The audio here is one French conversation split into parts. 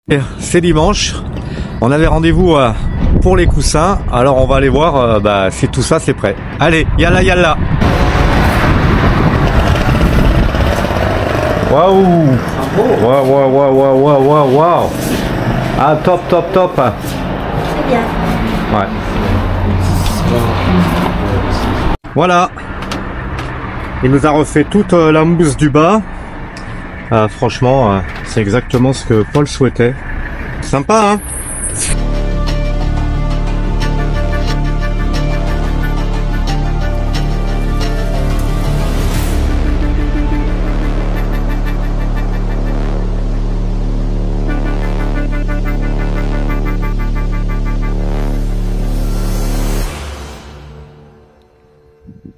C'est dimanche, on avait rendez-vous pour les coussins, alors on va aller voir si tout ça c'est prêt. Allez, yalla yalla. Waouh, waouh, waouh, waouh, waouh, waouh, waouh. Ah top, top, top. C'est bien. Ouais. Voilà. Il nous a refait toute la mousse du bas. Franchement, c'est exactement ce que Paul souhaitait. Sympa, hein?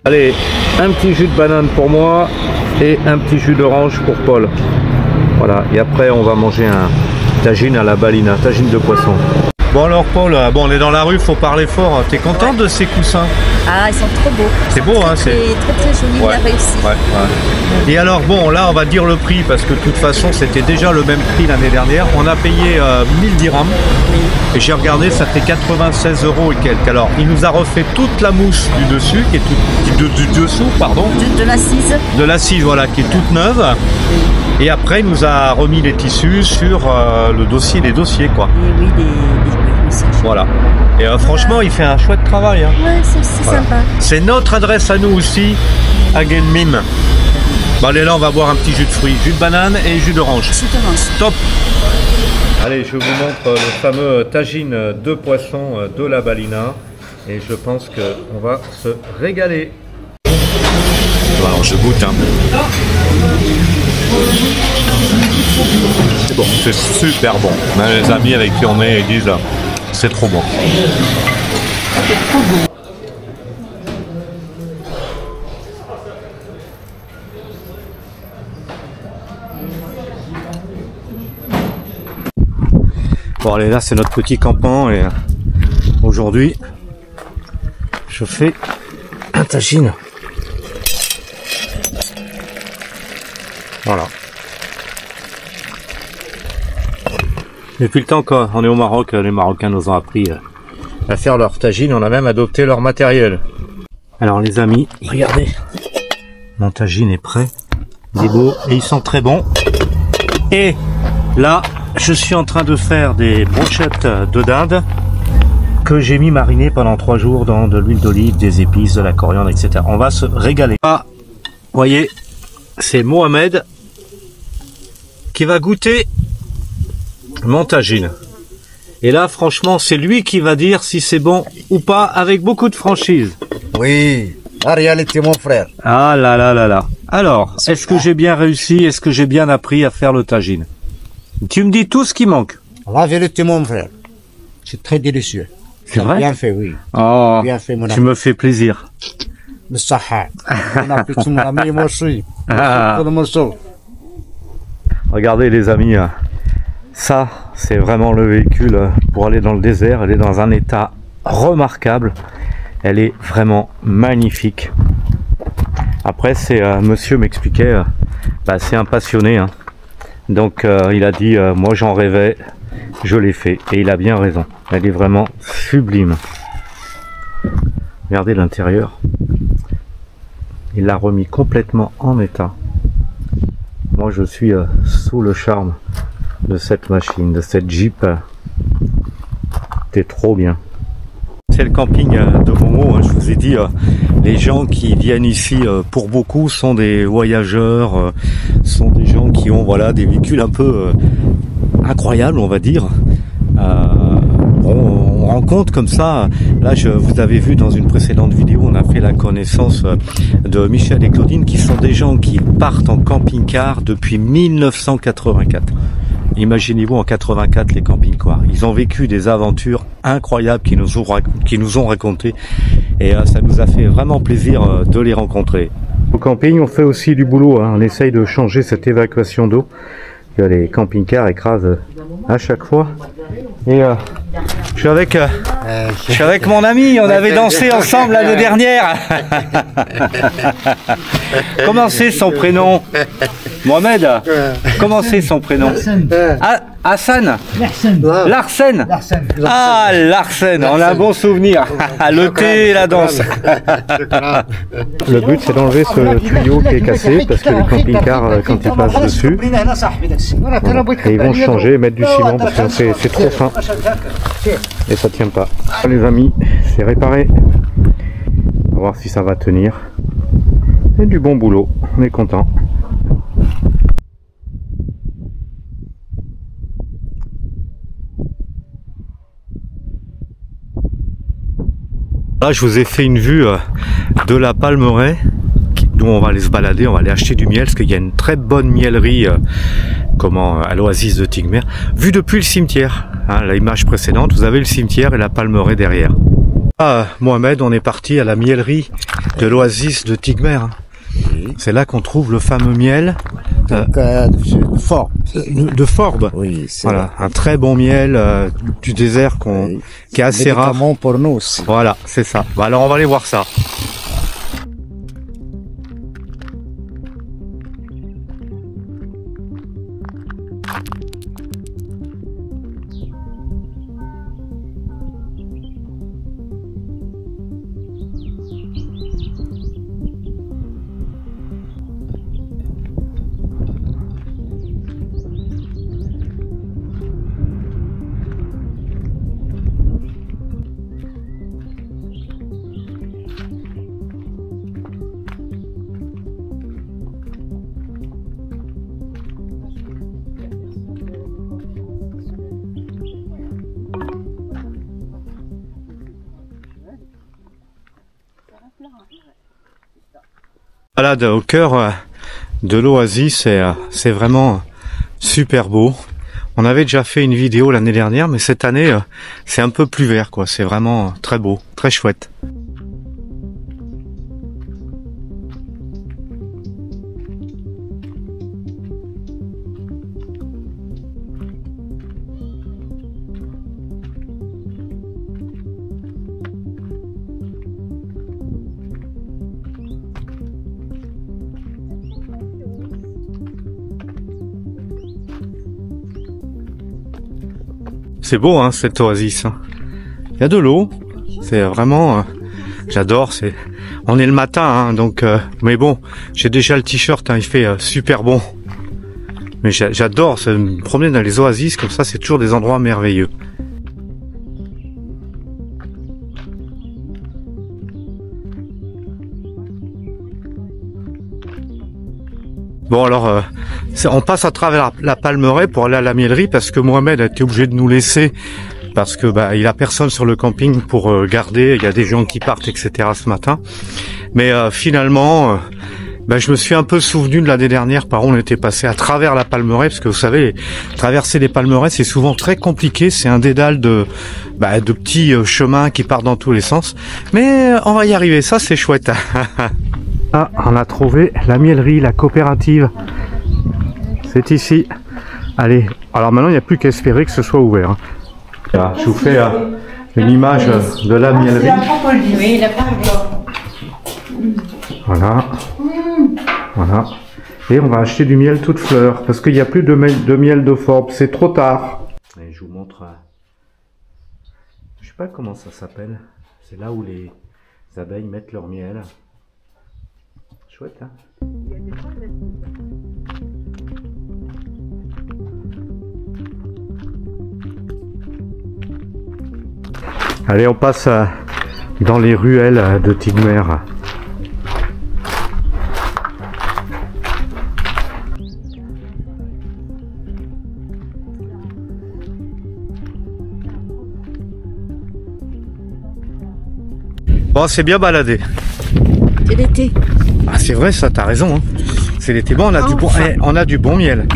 Allez, un petit jus de banane pour moi et un petit jus d'orange pour Paul. Voilà, et après on va manger un tagine à la balina, tagine de poisson. Bon alors Paul, on est dans la rue, faut parler fort. T'es contente de ces coussins? Ah, ils sont trop beaux. C'est beau, hein? C'est très joli, ouais, bien réussi. Ouais, ouais. Et alors bon, là on va dire le prix parce que de toute façon c'était déjà le même prix l'année dernière. On a payé 1000 dirhams et j'ai regardé, ça fait 96 € et quelques. Alors il nous a refait toute la mousse du dessus, qui est du dessous, pardon. De l'assise. De l'assise, voilà, qui est toute neuve. Et après il nous a remis les tissus sur le dossier, les dossiers quoi. Et oui, voilà. Et franchement, il fait un chouette travail. Hein. Ouais, c'est voilà. Sympa. C'est notre adresse à nous aussi, à Genmim. Bon, allez, là, on va boire un petit jus de fruits, jus de banane et jus d'orange. Top. Allez, je vous montre le fameux tagine de poisson de la balina. Et je pense qu'on va se régaler. Alors, je goûte. Hein. C'est bon, c'est super bon. Les amis avec qui on est, ils disent c'est trop bon. C'est trop bon. Bon allez, là c'est notre petit campement et aujourd'hui je fais un tagine. Voilà. Depuis le temps qu'on est au Maroc, les Marocains nous ont appris à faire leur tagine, on a même adopté leur matériel. Alors les amis, regardez, mon tagine est prêt, il est beau et il sent très bon. Et là, je suis en train de faire des brochettes de dinde que j'ai mis mariner pendant 3 jours dans de l'huile d'olive, des épices, de la coriandre, etc. On va se régaler. Ah, vous voyez, c'est Mohamed qui va goûter mon tagine. Et là, franchement, c'est lui qui va dire si c'est bon ou pas, avec beaucoup de franchise. Oui, en réalité, mon frère. Ah là là là là. Alors, est-ce que j'ai bien réussi? Est-ce que j'ai bien appris à faire le tagine? Tu me dis tout ce qui manque. La vérité, mon frère, c'est très délicieux. C'est vrai? Bien fait, oui. Oh, bien fait, mon tu me fais plaisir. Regardez les amis, ça c'est vraiment le véhicule pour aller dans le désert. Elle est dans un état remarquable, elle est vraiment magnifique. Après c'est monsieur m'expliquait, c'est un passionné, hein. Donc il a dit moi j'en rêvais, je l'ai fait et il a bien raison, elle est vraiment sublime. Regardez l'intérieur, il l'a remis complètement en état. Moi je suis sous le charme de cette machine, de cette Jeep. C'est trop bien. C'est le camping de Momo, hein, je vous ai dit, les gens qui viennent ici pour beaucoup sont des voyageurs, sont des gens qui ont voilà des véhicules un peu incroyables, on va dire. On rend compte comme ça, là vous avez vu dans une précédente vidéo, on a fait la connaissance de Michel et Claudine qui sont des gens qui partent en camping-car depuis 1984. Imaginez-vous en 84 les camping-cars. Ils ont vécu des aventures incroyables qui nous ont racontées et ça nous a fait vraiment plaisir de les rencontrer. Au camping on fait aussi du boulot, hein. On essaye de changer cette évacuation d'eau que les camping-cars écrasent à chaque fois. Et Je suis avec mon ami, on avait dansé ensemble l'année dernière. Comment c'est son prénom? Mohamed? Comment c'est son prénom? Ah, Hassan? Larsen. Ah, Larsen, on a un bon souvenir. Le thé et la danse. Le but, c'est d'enlever ce tuyau qui est cassé parce que les camping-cars, quand ils passent dessus, et ils vont changer et mettre du ciment parce que c'est trop fin et ça tient pas. Les amis, c'est réparé. On va voir si ça va tenir. Et du bon boulot, on est content. Là, je vous ai fait une vue de la Palmeraie, d'où on va aller se balader, on va aller acheter du miel, parce qu'il y a une très bonne miellerie à l'oasis de Tigmer, vue depuis le cimetière. Hein, l'image précédente, vous avez le cimetière et la Palmeraie derrière. Ah, Mohamed, on est parti à la miellerie de l'oasis de Tigmer. Hein. Oui. C'est là qu'on trouve le fameux miel de Forbes. Oui, voilà, un très bon miel du désert qui est assez rare. Pour nous aussi. Voilà, c'est ça. Bah, alors on va aller voir ça. Balade au cœur de l'oasis, c'est vraiment super beau. On avait déjà fait une vidéo l'année dernière, mais cette année c'est un peu plus vert, quoi. C'est vraiment très beau, très chouette. C'est beau, hein, cette oasis. Il y a de l'eau. C'est vraiment, j'adore. On est le matin, hein, donc. Mais bon, j'ai déjà le t-shirt. Hein, il fait super bon. Mais j'adore me promener dans les oasis comme ça. C'est toujours des endroits merveilleux. Bon alors, on passe à travers la Palmeraie pour aller à la miellerie parce que Mohamed a été obligé de nous laisser parce que il a personne sur le camping pour garder. Il y a des gens qui partent, etc. ce matin. Mais finalement, je me suis un peu souvenu de l'année dernière par où on était passé à travers la Palmeraie parce que vous savez, traverser les Palmeraies c'est souvent très compliqué. C'est un dédale de petits chemins qui partent dans tous les sens. Mais on va y arriver. Ça c'est chouette. Ah, on a trouvé la miellerie, la coopérative. C'est ici. Allez, alors maintenant il n'y a plus qu'à espérer que ce soit ouvert. Là, je vous fais une image de la miellerie. Voilà. Voilà. Et on va acheter du miel toute fleur parce qu'il n'y a plus de miel de Forbes. C'est trop tard. Et je vous montre. Je sais pas comment ça s'appelle. C'est là où les abeilles mettent leur miel. Chouette, hein? Allez, on passe dans les ruelles de Tigmer. Bon, c'est bien baladé. C'est l'été. Ah, c'est vrai, ça, t'as raison. Hein. C'est l'été. Bon, on a du bon miel.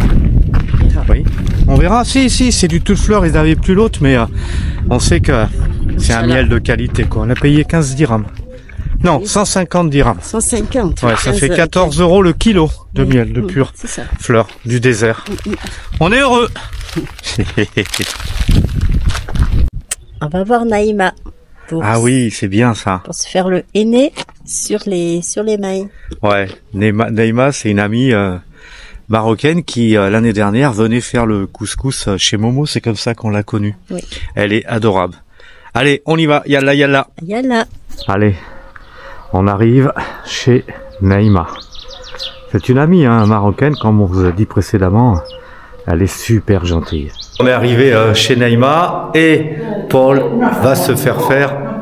Oui. On verra. Si, c'est du toute fleur. Ils n'avaient plus l'autre, mais on sait que c'est un miel de qualité, quoi. On a payé 15 dirhams. Non, 150 dirhams. 150. Ouais, ça fait 14 € le kilo de miel de pure fleur du désert. On est heureux. On va voir Naïma. Ah oui, c'est bien ça. Pour se faire le henné sur les mailles. Ouais, Naïma, c'est une amie marocaine qui l'année dernière venait faire le couscous chez Momo, c'est comme ça qu'on l'a connue. Oui. Elle est adorable. Allez, on y va, yalla yalla. Yalla. Allez, on arrive chez Naïma. C'est une amie marocaine, comme on vous a dit précédemment. Elle est super gentille. On est arrivé chez Naïma et Paul va se faire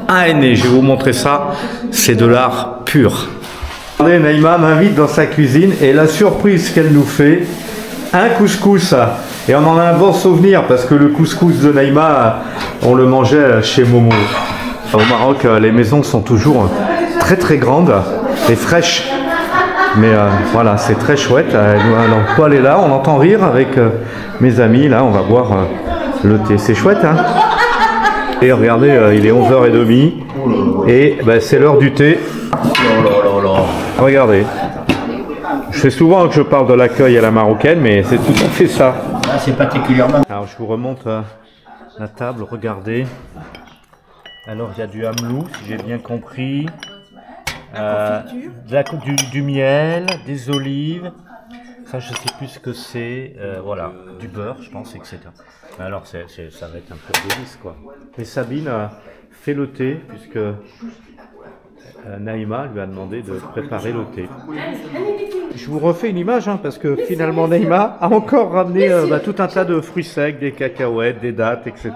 un henné. Je vais vous montrer ça, c'est de l'art pur. Regardez, Naïma m'invite dans sa cuisine et la surprise qu'elle nous fait, un couscous. Et on en a un bon souvenir parce que le couscous de Naïma, on le mangeait chez Momo. Au Maroc, les maisons sont toujours très très grandes et fraîches. Mais voilà, c'est très chouette. Alors, Paul est là, on entend rire avec mes amis. Là, on va boire le thé. C'est chouette, hein? Et regardez, il est 11h30 et ben, c'est l'heure du thé. Regardez. Je fais souvent que je parle de l'accueil à la marocaine, mais c'est tout à fait ça. Là, c'est particulièrement. Alors, je vous remonte la table, regardez. Alors, il y a du hamelou, si j'ai bien compris. Du miel, des olives, ça je sais plus ce que c'est, voilà, du beurre je pense, etc. Alors ça va être un peu délice quoi. Et Sabine fait le thé puisque Naïma lui a demandé de préparer le thé. Je vous refais une image parce que finalement Naïma a encore ramené tout un tas de fruits secs, des cacahuètes, des dattes, etc.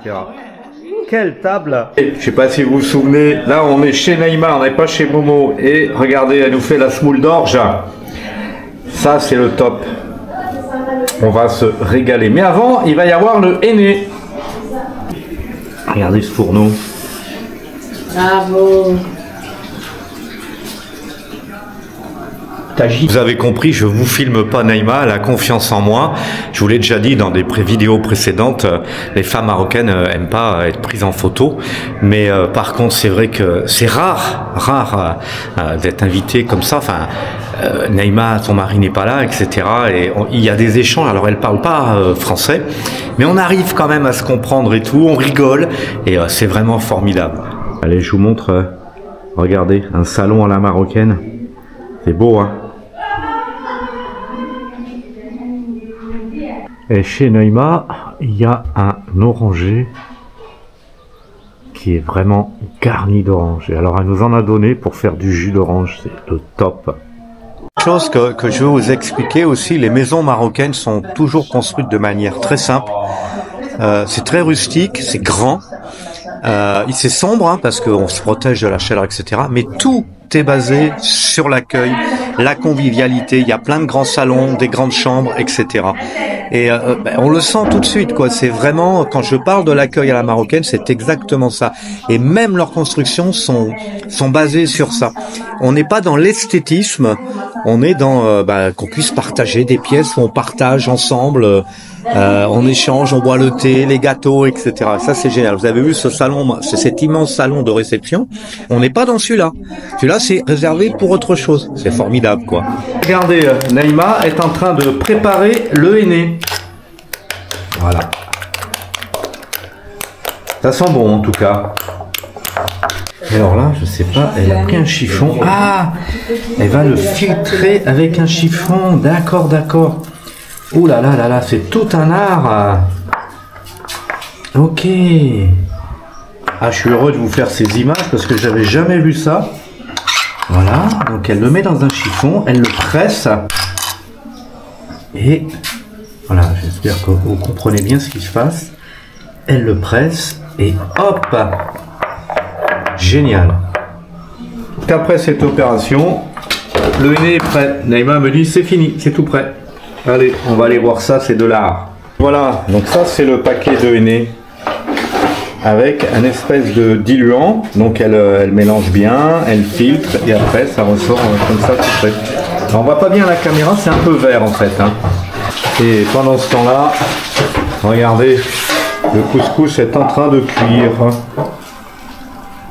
Quelle table! Je sais pas si vous vous souvenez, là on est chez Naïma, on n'est pas chez Momo. Et regardez, elle nous fait la semoule d'orge. Ça c'est le top. On va se régaler. Mais avant, il va y avoir le henné. Regardez ce fourneau. Bravo! Vous avez compris, je vous filme pas Naïma, elle a confiance en moi. Je vous l'ai déjà dit dans des vidéos précédentes, les femmes marocaines aiment pas être prises en photo. Mais par contre, c'est vrai que c'est rare d'être invitée comme ça. Enfin, Naïma, son mari n'est pas là, etc. Et il y a des échanges. Alors, elle parle pas français, mais on arrive quand même à se comprendre et tout. On rigole et c'est vraiment formidable. Allez, je vous montre. Regardez, un salon à la marocaine. C'est beau, hein? Et chez Naïma, il y a un oranger qui est vraiment garni d'orange. Et alors, elle nous en a donné pour faire du jus d'orange. C'est le top. Chose que je vais vous expliquer aussi, les maisons marocaines sont toujours construites de manière très simple. C'est très rustique, c'est grand. C'est sombre parce qu'on se protège de la chaleur, etc. Mais tout est basé sur l'accueil, la convivialité. Il y a plein de grands salons, des grandes chambres, etc. Et on le sent tout de suite, quoi. C'est vraiment, quand je parle de l'accueil à la marocaine, c'est exactement ça. Et même leurs constructions sont basées sur ça. On n'est pas dans l'esthétisme, on est dans qu'on puisse partager des pièces où on partage ensemble. On échange, on boit le thé, les gâteaux, etc. Ça c'est génial. Vous avez vu ce salon, c'est cet immense salon de réception. On n'est pas dans celui-là. Celui-là c'est réservé pour autre chose. C'est formidable quoi. Regardez, Naïma est en train de préparer le henné. Voilà. Ça sent bon en tout cas. Et alors là, je sais pas, elle a pris un chiffon. Ah, elle va le filtrer avec un chiffon. D'accord, d'accord. Ouh là là là là, c'est tout un art. Ok. Ah, je suis heureux de vous faire ces images parce que j'avais jamais vu ça. Voilà, donc elle le met dans un chiffon, elle le presse. Et voilà, j'espère que vous comprenez bien ce qui se passe. Elle le presse et hop. Génial. Après cette opération, le henné est prêt. Naïma me dit c'est fini, c'est tout prêt. Allez, on va aller voir ça, c'est de l'art. Voilà, donc ça c'est le paquet de henné avec un espèce de diluant. Donc elle mélange bien, elle filtre et après ça ressort comme ça tout prêt. Alors, on voit pas bien à la caméra, c'est un peu vert en fait. Et pendant ce temps-là, regardez, le couscous est en train de cuire.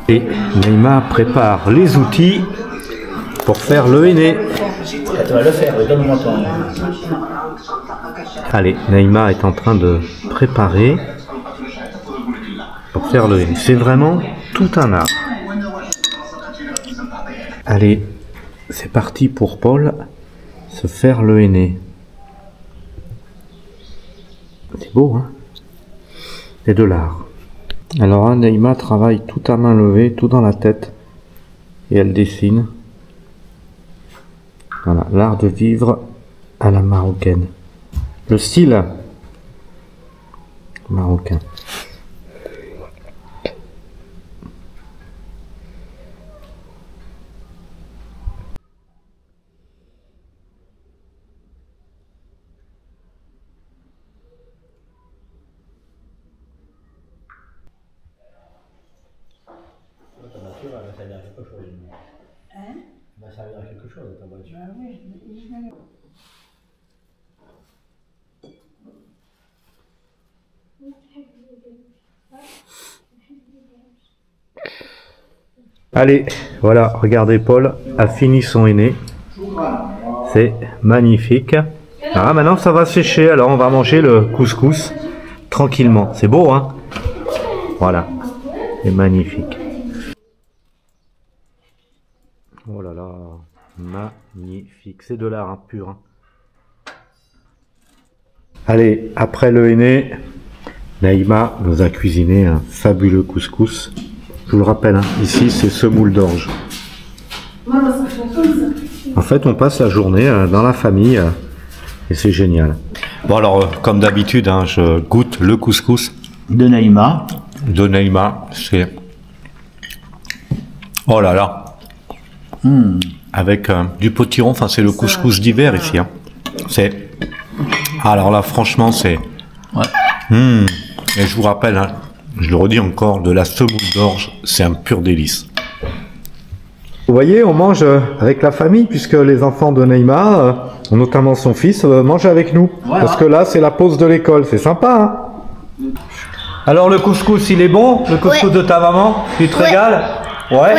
Et Naïma prépare les outils pour faire le henné. Tu vas le faire, donne-moi ton. Allez, Naïma est en train de préparer. pour faire le henné. C'est vraiment tout un art. Allez, c'est parti pour Paul se faire le henné. C'est beau, hein? C'est de l'art. Alors Naïma travaille tout à main levée, tout dans la tête, et elle dessine. Voilà, l'art de vivre à la marocaine. Le style marocain. Ça servir à quelque chose, ta voiture. Allez, voilà, regardez, Paul a fini son henné. C'est magnifique. Ah, maintenant ça va sécher, alors on va manger le couscous tranquillement. C'est beau, hein? Voilà, c'est magnifique. Oh là là, magnifique. C'est de l'art, hein, pur. Hein. Allez, après le henné, Naïma nous a cuisiné un fabuleux couscous. Je vous le rappelle, hein, ici c'est semoule d'orge. En fait, on passe la journée dans la famille et c'est génial. Bon alors, comme d'habitude, hein, je goûte le couscous De Naïma. de Naïma. C'est... Oh là là. Avec du potiron, enfin c'est le couscous d'hiver ici. Hein. C'est... Alors là, franchement, c'est... Ouais. Et je vous rappelle, hein, je le redis encore, de la semoule d'orge, c'est un pur délice. Vous voyez, on mange avec la famille, puisque les enfants de Naïma, notamment son fils, mangent avec nous. Voilà. Parce que là, c'est la pause de l'école, c'est sympa. Hein. Alors, le couscous, il est bon? Le couscous de ta maman? Tu te régales? Ouais.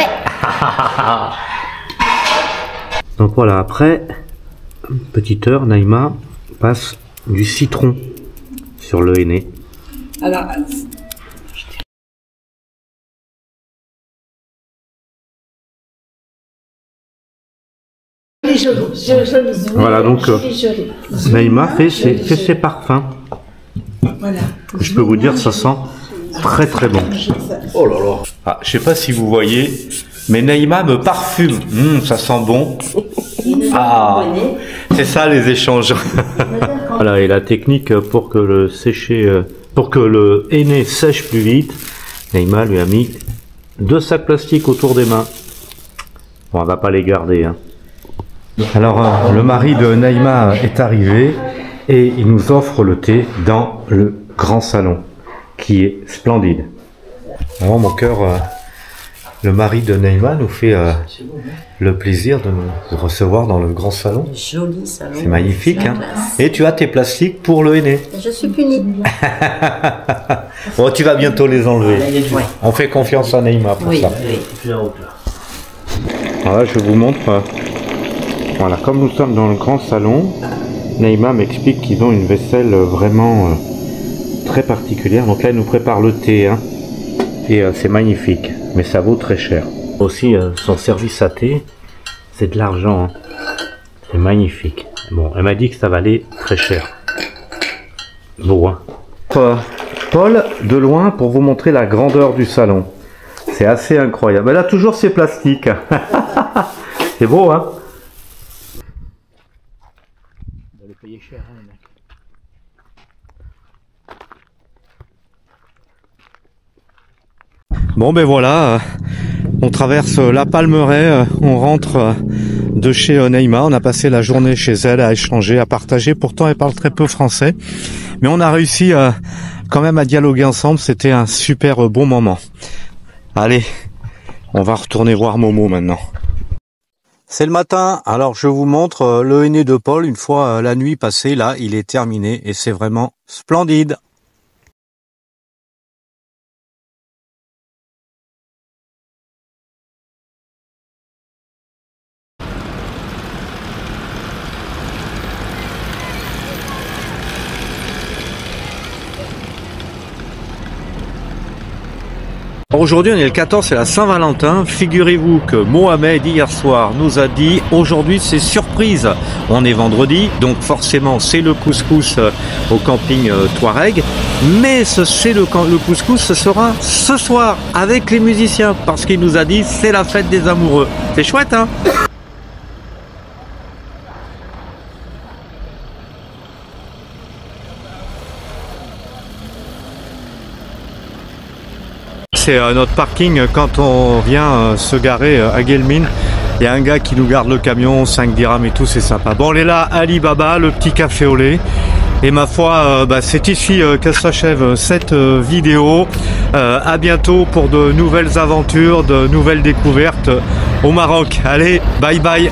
Donc voilà, après, petite heure, Naïma passe du citron sur le henné. Alors, Voilà, donc Naïma fait ses parfums. voilà. Je peux vous dire, ça sent très très bon. Oh là là. Ah, je sais pas si vous voyez, mais Naïma me parfume. Ça sent bon. Ah, c'est ça les échanges. Voilà, et la technique pour que le henné sèche plus vite, Naïma lui a mis 2 sacs plastiques autour des mains. Bon, on va pas les garder, hein. Alors, le mari de Naïma est arrivé et il nous offre le thé dans le grand salon, qui est splendide. Alors, mon cœur, le mari de Naïma nous fait le plaisir de nous recevoir dans le grand salon. Joli salon. C'est magnifique, hein. Et tu as tes plastiques pour le henné. Je suis punie. Bon, tu vas bientôt les enlever. Ouais. On fait confiance à Naïma pour ça. Plus la hauteur. Voilà, je vous montre. Voilà, comme nous sommes dans le grand salon, Naïma m'explique qu'ils ont une vaisselle vraiment très particulière. Donc là, elle nous prépare le thé, hein, et c'est magnifique, mais ça vaut très cher. Aussi, son service à thé, c'est de l'argent, hein. C'est magnifique. Bon, elle m'a dit que ça valait très cher. Bon, hein. Paul, de loin, pour vous montrer la grandeur du salon. C'est assez incroyable. Elle a toujours ses plastiques. C'est beau, hein. On va le payer cher, hein, le mec. Bon ben voilà, on traverse la Palmeraie, on rentre de chez Naïma, on a passé la journée chez elle à échanger, à partager, pourtant elle parle très peu français, mais on a réussi quand même à dialoguer ensemble, c'était un super bon moment. Allez, on va retourner voir Momo maintenant. C'est le matin, alors je vous montre le henné de Paul, une fois la nuit passée, là il est terminé et c'est vraiment splendide. Aujourd'hui on est le 14, c'est la Saint-Valentin. Figurez-vous que Mohamed hier soir nous a dit aujourd'hui c'est surprise. On est vendredi, donc forcément c'est le couscous au camping Touareg. Mais le couscous ce sera ce soir avec les musiciens parce qu'il nous a dit c'est la fête des amoureux. C'est chouette hein. C'est notre parking quand on vient se garer à Guelmim. Il y a un gars qui nous garde le camion, 5 dirhams et tout, c'est sympa. Bon, on est là, Alibaba, le petit café au lait. Et ma foi, c'est ici que s'achève cette vidéo. À bientôt pour de nouvelles aventures, de nouvelles découvertes au Maroc. Allez, bye bye.